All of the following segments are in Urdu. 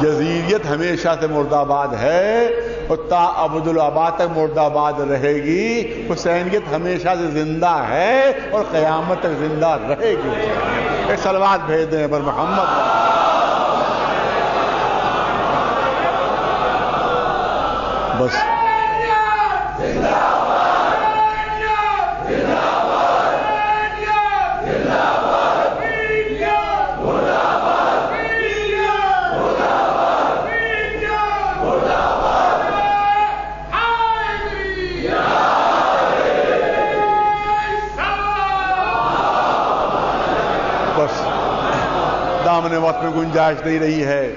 یزیدیت ہمیشہ سے مرد آباد ہے اور تا ابدالآباد تک مرد آباد رہے گی. حسینیت ہمیشہ سے زندہ ہے اور قیامت تک زندہ رہے گی. ایک صلوات بھیج دیں پر محمد. بس دامن وقت میں گنجائش نہیں رہی ہے.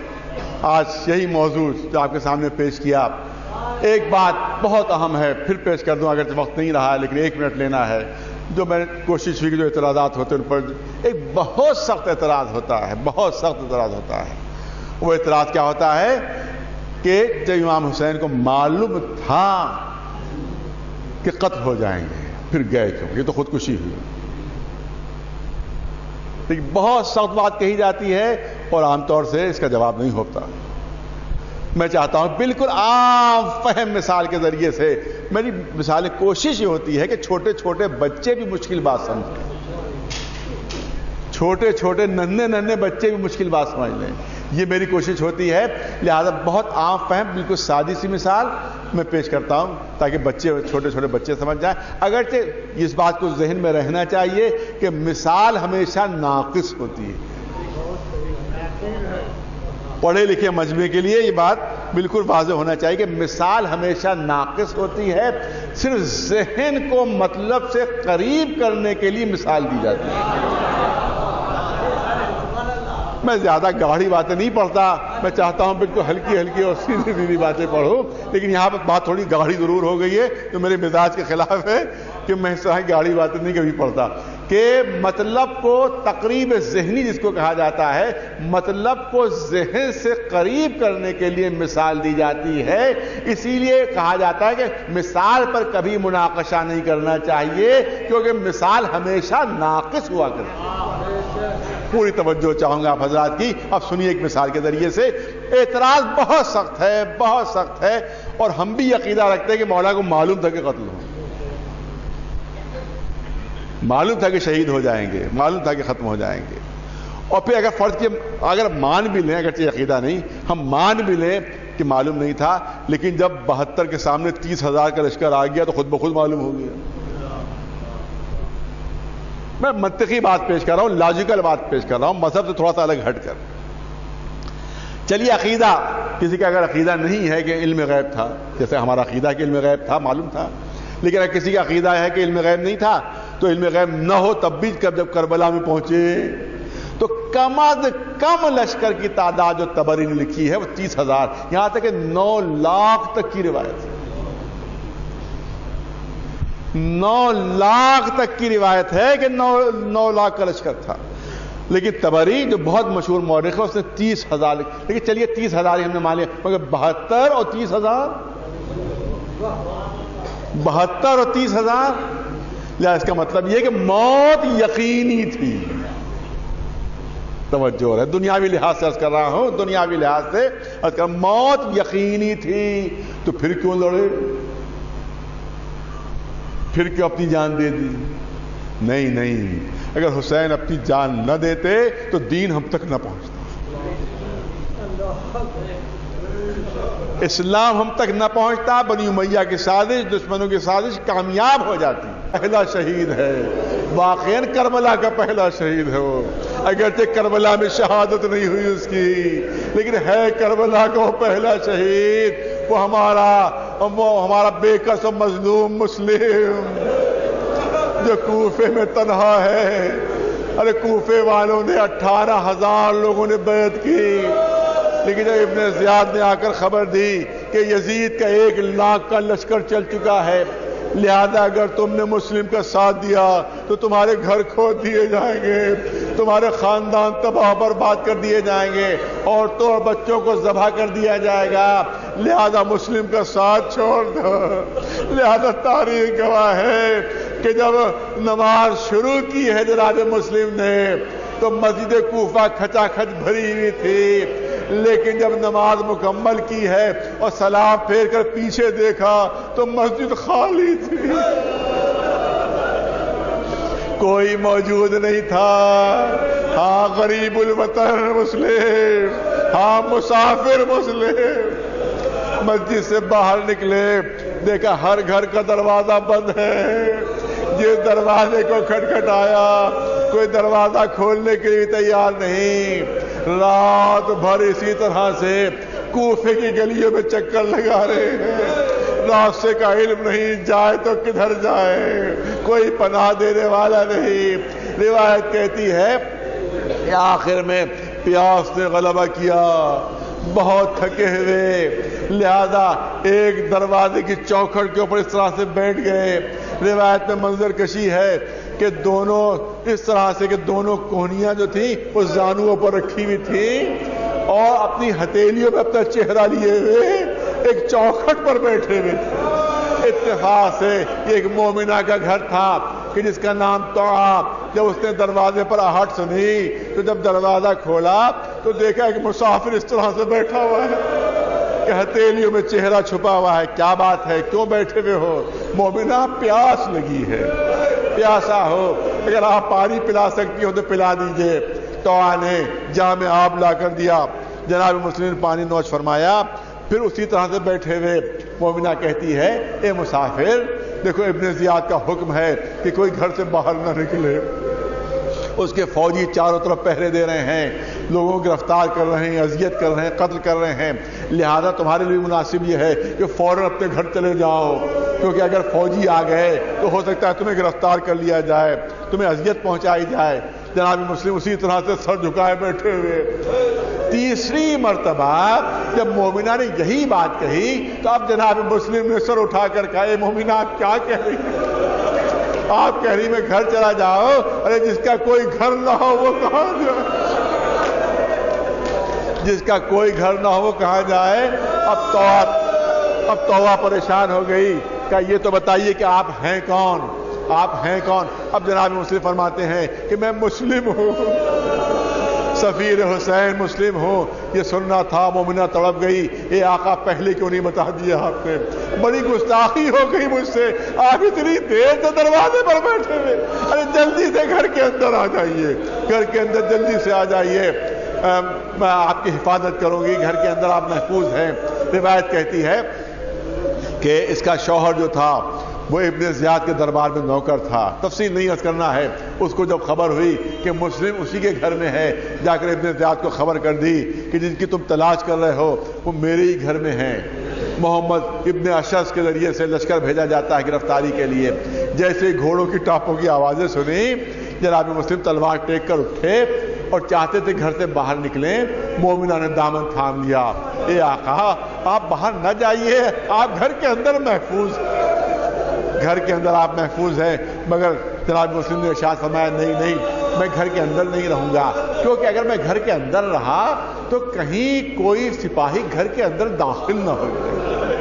آج یہی موضوع جو آپ کے سامنے پیش کیا. ایک بات بہت اہم ہے، پھر پیش کر دوں اگرچہ وقت نہیں رہا ہے، لیکن 1 منٹ لینا ہے. جو میں نے کوشش کی کہ جو اعتراضات ہوتے ہیں ان پر ایک بہت سخت اعتراض ہوتا ہے، بہت سخت اعتراض ہوتا ہے. وہ اعتراض کیا ہوتا ہے کہ جب امام حسین کو معلوم تھا کہ قتل ہو جائیں گے پھر گئے کیوں؟ یہ تو خودکشی ہوئی. لیکن بہت سخت بات کہی جاتی ہے اور عام طور سے اس کا جواب نہیں ہوتا. میں چاہتا ہوں بالکل عام فہم مثال کے ذریعے سے، میری مثال کوشش یہ ہوتی ہے کہ چھوٹے چھوٹے بچے بھی مشکل بات سمجھیں، چھوٹے چھوٹے ننھے بچے بھی مشکل بات سمجھ لیں. یہ میری کوشش ہوتی ہے. لہذا بہت عام فہم بالکل سادی سی مثال میں پیش کرتا ہوں تاکہ بچے، چھوٹے چھوٹے بچے سمجھ جائیں. اگرچہ اس بات کو ذہن میں رہنا چاہیے کہ مثال ہمیشہ ناقص ہوتی ہے. پڑھے لکھے مجمع کے لیے یہ بات بالکل واضح ہونا چاہیے کہ مثال ہمیشہ ناقص ہوتی ہے. صرف ذہن کو مطلب سے قریب کرنے کے لیے مثال دی جاتی ہے. میں زیادہ گاڑھی باتیں نہیں پڑھتا، میں چاہتا ہوں بالکل ہلکی ہلکی اور سیدھی سیدھی باتیں پڑھوں. لیکن یہاں پر بات تھوڑی گاڑھی ضرور ہو گئی ہے جو میرے مزاج کے خلاف ہے کہ میں اس طرح گاڑھی باتیں نہیں کبھی پڑھتا. کہ مطلب کو تقریب ذہنی جس کو کہا جاتا ہے، مطلب کو ذہن سے قریب کرنے کے لیے مثال دی جاتی ہے. اسی لیے کہا جاتا ہے کہ مثال پر کبھی مناقشہ نہیں کرنا چاہیے کیونکہ مثال ہمیشہ ناقص ہوا کرتی ہے. پوری توجہ چاہوں گا آپ حضرات کی. اب سنیے ایک مثال کے ذریعے سے. اعتراض بہت سخت ہے، بہت سخت ہے، اور ہم بھی عقیدہ رکھتے ہیں کہ مولا کو معلوم تھا کہ قتل ہو، معلوم تھا کہ شہید ہو جائیں گے، معلوم تھا کہ ختم ہو جائیں گے. اور پھر اگر فرض کے اگر مان بھی لیں، اگرچہ عقیدہ نہیں، ہم مان بھی لیں کہ معلوم نہیں تھا، لیکن جب 72 کے سامنے 30,000 کا لشکر آ گیا تو خود بخود معلوم ہو گیا. میں منطقی بات پیش کر رہا ہوں، لاجیکل بات پیش کر رہا ہوں، مذہب سے تھوڑا سا الگ ہٹ کر. چلیے عقیدہ، کسی کا اگر عقیدہ نہیں ہے کہ علم غیب تھا، جیسے ہمارا عقیدہ کہ علم غیب تھا، معلوم تھا، لیکن اگر کسی کا عقیدہ ہے کہ علم غیب نہیں تھا تو علم غیب نہ ہو تب بھی جب کربلا میں پہنچے تو کم از کم لشکر کی تعداد جو طبری نے لکھی ہے وہ 30,000، یہاں تک کہ 9 لاکھ تک کی روایت ہے. 9 لاکھ تک کی روایت ہے کہ 9 لاکھ کا لشکر تھا. لیکن طبری جو بہت مشہور مورخ ہے اس نے 30,000، لیکن چلیے 30,000 ہی ہم نے مان لیا، مگر 72 اور 30,000، 72 اور 30,000، لہذا اس کا مطلب یہ کہ موت یقینی تھی. توجہ ہے، دنیاوی لحاظ سے عرض کر رہا ہوں، دنیاوی لحاظ سے عرض کر رہا ہوں، موت یقینی تھی. تو پھر کیوں لڑے؟ پھر کیوں اپنی جان دے دی؟ نہیں، اگر حسین اپنی جان نہ دیتے تو دین ہم تک نہ پہنچتا، اسلام ہم تک نہ پہنچتا. بنی امیہ کی سازش، دشمنوں کی سازش کامیاب ہو جاتی. پہلا شہید ہے، واقعاً کربلا کا پہلا شہید ہے وہ، اگرچہ کربلا میں شہادت نہیں ہوئی اس کی، لیکن ہے کربلا کا وہ پہلا شہید. وہ ہمارا بے کس و مظلوم مسلم جو کوفے میں تنہا ہے. ارے کوفے والوں نے 18,000 لوگوں نے بیعت کی، لیکن جب ابن زیاد نے آ کر خبر دی کہ یزید کا 1 لاکھ کا لشکر چل چکا ہے، لہذا اگر تم نے مسلم کا ساتھ دیا تو تمہارے گھر کھود دیے جائیں گے، تمہارے خاندان تباہ برباد کر دیے جائیں گے، عورتوں اور بچوں کو ذبح کر دیا جائے گا، لہذا مسلم کا ساتھ چھوڑ دو. لہذا تاریخ گواہ ہے کہ جب نماز شروع کی ہے جناب مسلم نے تو مسجد کوفہ کھچا کھچ بھری ہوئی تھی. لیکن جب نماز مکمل کی ہے اور سلام پھیر کر پیچھے دیکھا تو مسجد خالی تھی، کوئی موجود نہیں تھا۔ ہاں غریب الوطن مسلم، ہاں مسافر مسلم مسجد سے باہر نکلے، دیکھا ہر گھر کا دروازہ بند ہے۔ جس دروازے کو کھٹکھٹایا کوئی دروازہ کھولنے کے لیے تیار نہیں۔ رات بھر اسی طرح سے کوفے کی گلیوں میں چکر لگا رہے ہیں، راستے کا علم نہیں، جائے تو کدھر جائے، کوئی پناہ دینے والا نہیں۔ روایت کہتی ہے کہ آخر میں پیاس نے غلبہ کیا، بہت تھکے ہوئے، لہذا ایک دروازے کی چوکھٹ کے اوپر اس طرح سے بیٹھ گئے۔ روایت میں منظر کشی ہے کہ دونوں اس طرح سے کہ دونوں کوہنیاں جو تھیں وہ زانوؤں پر رکھی ہوئی تھیں اور اپنی ہتھیلیوں پہ اپنا چہرہ لیے ہوئے ایک چوکھٹ پر بیٹھے ہوئے تھے۔ اتفاق سے یہ ایک مومنہ کا گھر تھا کہ جس کا نام طوعا۔ جب اس نے دروازے پر آہٹ سنی تو جب دروازہ کھولا تو دیکھا ایک مسافر اس طرح سے بیٹھا ہوا ہے کہ ہتھیلیوں میں چہرہ چھپا ہوا ہے۔ کیا بات ہے، کیوں بیٹھے ہوئے ہو؟ مومنہ پیاس لگی ہے، پیاسا ہو، اگر آپ پانی پلا سکتی ہو تو پلا دیجئے۔ طوعا نے جام آب لا کر دیا، جناب مسلم نے پانی نوش فرمایا، پھر اسی طرح سے بیٹھے ہوئے مومنہ کہتی ہے اے مسافر، دیکھو ابن زیاد کا حکم ہے کہ کوئی گھر سے باہر نہ نکلے۔ اس کے فوجی چاروں طرف پہرے دے رہے ہیں، لوگوں کو گرفتار کر رہے ہیں، اذیت کر رہے ہیں، قتل کر رہے ہیں، لہذا تمہارے لیے مناسب یہ ہے کہ فوراً اپنے گھر چلے جاؤ، کیونکہ اگر فوجی آ گئے تو ہو سکتا ہے تمہیں گرفتار کر لیا جائے، تمہیں اذیت پہنچائی جائے۔ جناب مسلم اسی طرح سے سر جھکائے بیٹھے ہوئے۔ تیسری مرتبہ جب مومنہ نے یہی بات کہی تو اب جناب مسلم نے سر اٹھا کر کہا اے مومنہ آپ کیا کہہ رہی ہیں؟ آپ کہہ رہی میں گھر چلا جاؤ، ارے جس کا کوئی گھر نہ ہو وہ کہاں جائے؟ جس کا کوئی گھر نہ ہو وہ کہاں جائے؟ اب طوعا پریشان ہو گئی کہ یہ تو بتائیے کہ آپ ہیں کون، آپ ہیں کون؟ اب جناب مسلم فرماتے ہیں کہ میں مسلم ہوں، سفیر حسین مسلم ہوں۔ یہ سننا تھا، مومنہ تڑپ گئی، اے آقا پہلے کیوں نہیں بتا دیا آپ نے؟ بڑی گستاخی ہو گئی مجھ سے، آپ اتنی دیر سے دروازے پر بیٹھے ہوئے، ارے جلدی سے گھر کے اندر آ جائیے، گھر کے اندر جلدی سے آ جائیے، میں آپ کی حفاظت کروں گی، گھر کے اندر آپ محفوظ ہیں۔ روایت کہتی ہے کہ اس کا شوہر جو تھا وہ ابن زیاد کے دربار میں نوکر تھا، تفصیل نہیں عرض کرنا ہے۔ اس کو جب خبر ہوئی کہ مسلم اسی کے گھر میں ہے، جا کر ابن زیاد کو خبر کر دی کہ جن کی تم تلاش کر رہے ہو وہ میرے ہی گھر میں ہیں۔ محمد ابن اشعث کے ذریعے سے لشکر بھیجا جاتا ہے گرفتاری کے لیے۔ جیسے گھوڑوں کی ٹاپوں کی آوازیں سنی، جناب مسلم تلوار ٹیک کر اٹھے اور چاہتے تھے گھر سے باہر نکلیں، مومنہ نے دامن تھام لیا، اے آقا آپ باہر نہ جائیے، آپ گھر کے اندر محفوظ ہیں، گھر کے اندر آپ محفوظ ہیں۔ مگر جناب مسلم نے ارشاد فرمایا نہیں، میں گھر کے اندر نہیں رہوں گا، کیونکہ اگر میں گھر کے اندر رہا تو کہیں کوئی سپاہی گھر کے اندر داخل نہ ہو جائے،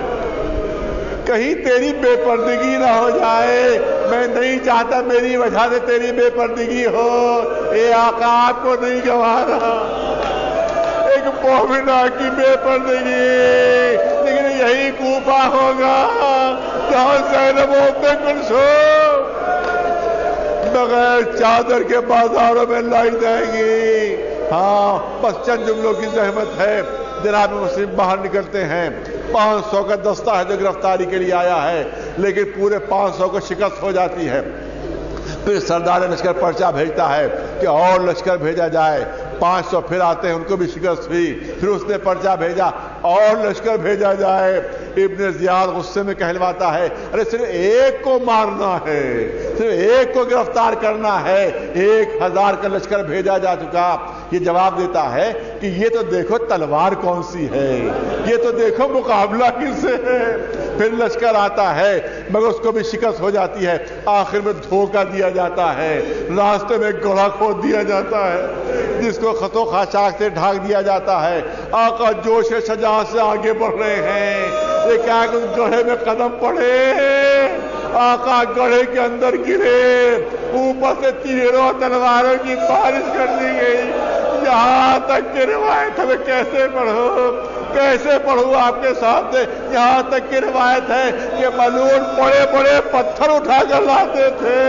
کہیں تیری بے پردگی نہ ہو جائے، میں نہیں چاہتا میری وجہ سے تیری بے پردگی ہو۔ اے آقا آپ کو نہیں گوارا ایک مومنہ کی بے پردگی، لیکن یہی کوفہ ہوگا جہاں زینب ام کلثوم بغیر چادر کے بازاروں میں لائی جائے گی۔ ہاں بس چند جملوں کی زحمت ہے، جناب مسلم باہر نکلتے ہیں۔ 500 کا دستہ ہے جو گرفتاری کے لیے آیا ہے، لیکن پورے 500 کو شکست ہو جاتی ہے۔ پھر سردار لشکر پرچہ بھیجتا ہے کہ اور لشکر بھیجا جائے، 500 پھر آتے ہیں، ان کو بھی شکست ہوئی، پھر اس نے پرچہ بھیجا اور لشکر بھیجا جائے۔ ابن زیاد غصے میں کہلواتا ہے ارے صرف ایک کو مارنا ہے، صرف ایک کو گرفتار کرنا ہے، 1000 کا لشکر بھیجا جا چکا۔ یہ جواب دیتا ہے کہ یہ تو دیکھو تلوار کون سی ہے، یہ تو دیکھو مقابلہ کس سے ہے۔ پھر لشکر آتا ہے مگر اس کو بھی شکست ہو جاتی ہے، آخر میں دھوکہ دیا جاتا ہے، راستے میں گڑھا کھود دیا جاتا ہے جس کو خط و خاشاک سے ڈھانک دیا جاتا ہے۔ آقا جوش شجاعت سے آگے بڑھ رہے ہیں، یہ کیا کہ اس گڑھے میں قدم پڑے، آقا گڑھے کے اندر گرے، اوپر سے تیروں تلواروں کی بارش کر دی گئی، یہاں تک کہ روایت ہے کیسے پڑھوں آپ کے سامنے، یہاں تک کہ روایت ہے کہ ملعون بڑے بڑے پتھر اٹھا کر لاتے تھے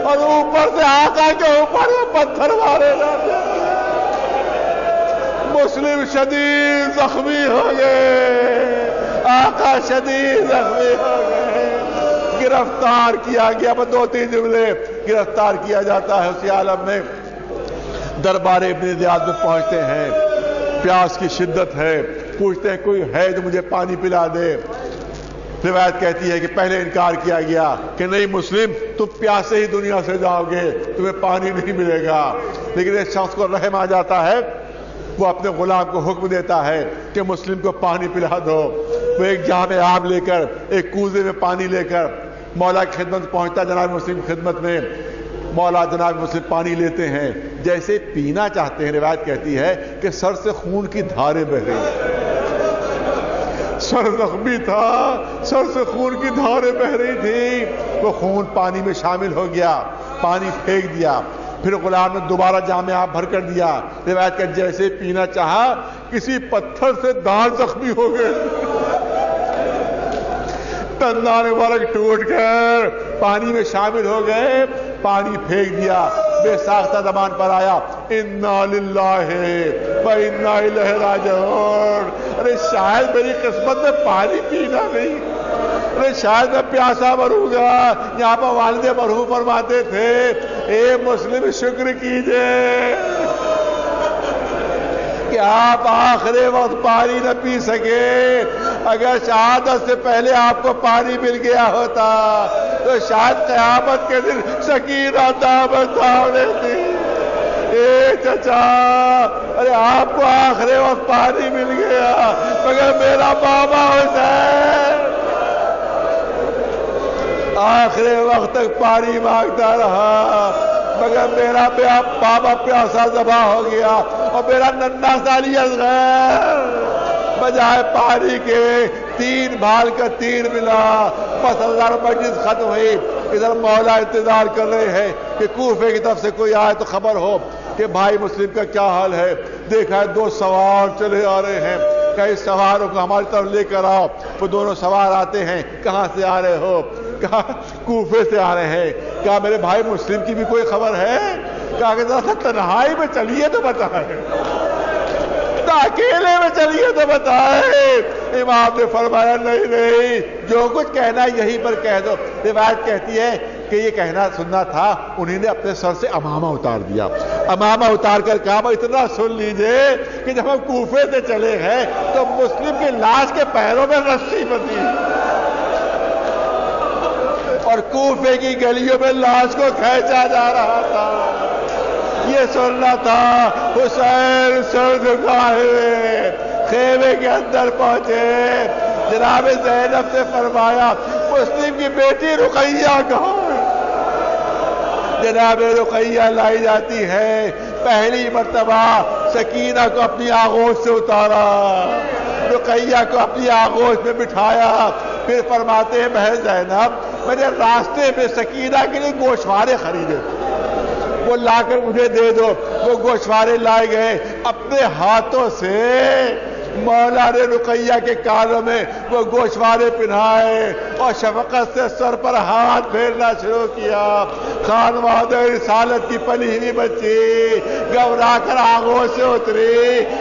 اور اوپر سے آقا کے اوپر وہ پتھر مارے جاتے تھے۔ مسلم شدید زخمی ہو گئے، آقا شدید زخمی ہو گئے، گرفتار کیا گیا۔ اب 2-3 جملے گرفتار کیا جاتا ہے اسی عالم میں، دربار ابن زیاد میں پہنچتے ہیں، پیاس کی شدت ہے، پوچھتے ہیں کوئی ہے جو مجھے پانی پلا دے۔ روایت کہتی ہے کہ پہلے انکار کیا گیا کہ نہیں مسلم، تم پیاسے ہی دنیا سے جاؤ گے، تمہیں پانی نہیں ملے گا۔ لیکن ایک شخص کو رحم آ جاتا ہے، وہ اپنے غلام کو حکم دیتا ہے کہ مسلم کو پانی پلا دو۔ وہ ایک جام آب لے کر، ایک کوزے میں پانی لے کر مولا کی خدمت پہنچتا، جناب مسلم کی خدمت میں۔ مولا جناب مسلم پانی لیتے ہیں، جیسے پینا چاہتے ہیں، روایت کہتی ہے کہ سر سے خون کی دھاریں بہ رہی، سر زخمی تھا، سر سے خون کی دھاریں بہ رہی تھی۔ وہ خون پانی میں شامل ہو گیا، پانی پھینک دیا، پھر غلام نے دوبارہ جام آب بھر کر دیا۔ روایت کہ جیسے پینا چاہا، کسی پتھر سے دانت زخمی ہو گئے، دندان مبارک ٹوٹ کر پانی میں شامل ہو گئے، پانی پھینک دیا۔ بے ساختہ زبان پر آیا انا للہ و انا الیہ راجعون۔ ارے شاید میری قسمت میں پانی پینا نہیں، ارے شاید میں پیاسا مروں گا۔ یہاں پر والد مرحوم فرماتے تھے اے مسلم شکر کیجئے کہ آپ آخری وقت پانی نہ پی سکے۔ اگر شہادت سے پہلے آپ کو پانی مل گیا ہوتا تو شاید قیامت کے دن سکینہ دامن تھامے تھی۔ اے چچا، ارے آپ کو آخری وقت پانی مل گیا، مگر میرا بابا حسین آخری وقت تک پانی مانگتا رہا، مگر میرا بابا پیاسا ذبح ہو گیا، اور میرا ننھا سالی اصغر بجائے پانی کے 3 بھال کا تیر ملا۔ 5000 مجلس ختم ہوئی، ادھر مولا انتظار کر رہے ہیں کہ کوفے کی طرف سے کوئی آئے تو خبر ہو کہ بھائی مسلم کا کیا حال ہے۔ دیکھا ہے 2 سوار چلے آ رہے ہیں، کئی سواروں کو ہماری طرف لے کر آؤ۔ وہ دونوں سوار آتے ہیں، کہاں سے آ رہے ہو؟ کہا کوفے سے آ رہے ہیں۔ کہا میرے بھائی مسلم کی بھی کوئی خبر ہے؟ کہا کہ ذرا سا تنہائی میں چلیے تو بتائیں، اکیلے میں چلیے تو بتائیں۔ امام نے فرمایا نہیں، جو کچھ کہنا ہے یہیں پر کہہ دو۔ روایت کہتی ہے کہ یہ کہنا سننا تھا، انہیں نے اپنے سر سے امامہ اتار دیا، امامہ اتار کر کہا اتنا سن لیجئے کہ جب ہم کوفے سے چلے ہیں تو مسلم کی لاش کے پیروں میں رسی بندھی اور کوفے کی گلیوں میں لاش کو کھینچا جا رہا تھا۔ یہ سننا تھا۔ حسین سر جھکائے خیمے کے اندر پہنچے، جناب زینب سے فرمایا مسلم کی بیٹی رقیہ کہاں ہے؟ جناب رقیہ لائی جاتی ہے، پہلی مرتبہ سکینہ کو اپنی آغوش سے اتارا، رقیہ کو اپنی آغوش میں بٹھایا، پھر فرماتے ہیں بہن زینب میں نے راستے میں سکینہ کے لیے گوشوارے خریدے، وہ لا کر مجھے دے دو۔ وہ گوشوارے لائے گئے، اپنے ہاتھوں سے مولا نے رقیہ کے کانوں میں وہ گوشوارے پہنائے اور شفقت سے سر پر ہاتھ پھیرنا شروع کیا۔ خانواد رسالت کی پلی ہوئی بچی گھبرا کر آنکھوں سے اتری،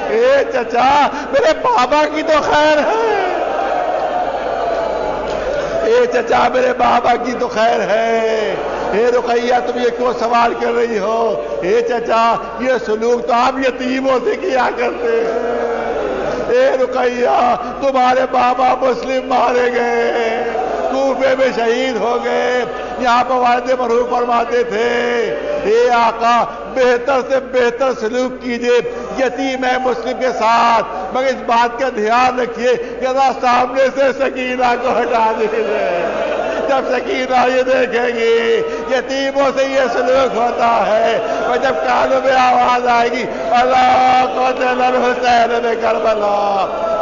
اے چچا میرے بابا کی تو خیر ہے، اے چچا میرے بابا کی تو خیر ہے، اے رقیہ تم یہ کیوں سوال کر رہی ہو؟ اے چچا یہ سلوک تو آپ یتیموں سے کیا کرتے ہیں، اے رقیہ تمہارے بابا مسلم مارے گئے، کوفے میں شہید ہو گئے، یہاں پر والد مرحوم فرماتے تھے اے آقا بہتر سے بہتر سلوک کیجئے یتیم ہے مسلم کے ساتھ، مگر اس بات کا دھیان رکھیے کہ ذرا سامنے سے سکینہ کو ہٹا دیجئے، جب سکینہ یہ دیکھیں گی یتیموں سے یہ سلوک ہوتا ہے، اور جب کانوں میں آواز آئے گی اللہ قتل الحسین بکربلا،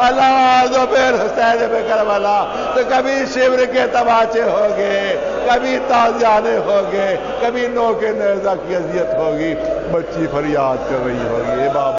اللہ ذبح حسین بکربلا، تو کبھی شبر کے تماچے ہوگے، کبھی تازیانے ہوگے، کبھی نو کے نیزہ کی اذیت ہوگی، بچی فریاد کر رہی ہوگی اے بابا